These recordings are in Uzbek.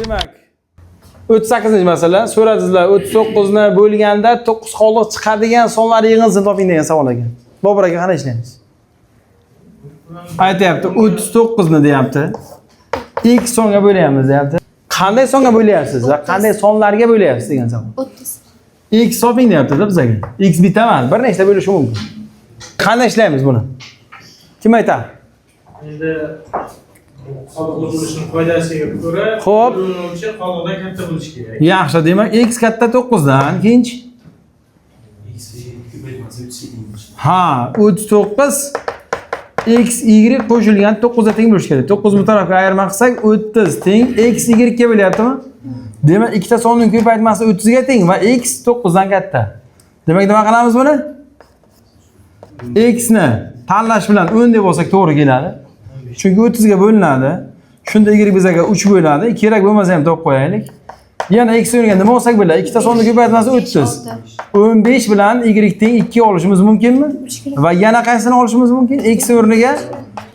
Demak, 38-masala so'radingizlar. 39 ni bo'lganda 9 qoldiq chiqadigan sonlar yig'insin toping degan savol ekan. Bobur aka qanday ishlaymiz? Aytayapti, 39 ni deyapti. X songa bo'layapmiz deyapti. Qanday songa bo'layapsiz va qanday sonlarga bo'layapsiz degan savol. 30. X toping deyapti-da bizga. X bitta emas, bir nechta bo'lishi mumkin. Qanday ishlaymiz buni? Kim aytadi? Endi qoldiq bo'lishning foydasiga ko'ra, Xo'p. bo'linuvchi qoldiqdan katta bo'lishi kerak. Yaxshi, demak x katta 9 dan, keyinchi ha, 39 x y qo'shilgan 9 ga teng bo'lishi kerak. 9 bu tarafga ayirma qilsak 30 teng x y ga bo'lyaptimi? Demak, ikkita sonning ko'paytmasi 30 ga teng va x 9 dan katta. Demak, nima qilamiz buni? X ni tanlash bilan 10 deb olsak to'g'ri keladi. Chunki 30 ga bo'linadi. Shunda y bizga 3 bo'ladi. Kerak bo'lmasa ham topib qo'yaylik. Yana x o'rniga nima olsak bo'ladi? Ikkita sonning ko'paytmasi 30. 15 bilan y teng 2 olishimiz mumkinmi? Va yana qaysini olishimiz mumkin? X o'rniga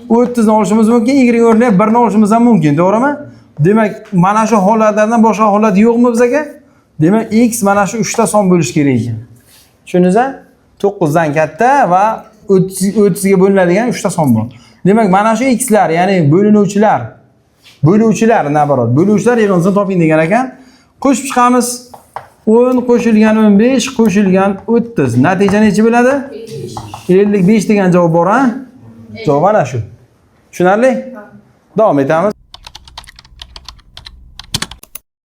30 ni olishimiz mumkin, y o'rniga 1 ni olishimiz ham mumkin, to'g'rimi? Demak, mana shu holatlardan boshqa holat yo'qmi bizga? Demak, x mana shu 3 ta son bo'lish kerak ekan. Tushundingizmi? 9 dan katta va 30 ga bo'linadigan 3 ta son bor. Demak, mana shu x'lar, ya'ni bo'luvchilar nabarat, bo'luvchilar yig'insin toping degan ekan. Qo'shib chiqamiz. 10 qo'shilgan 15 qo'shilgan 30. Natija necha bo'ladi? 55 degan javob bor, ha? Javob mana shu. Tushunarli? Davom etamiz.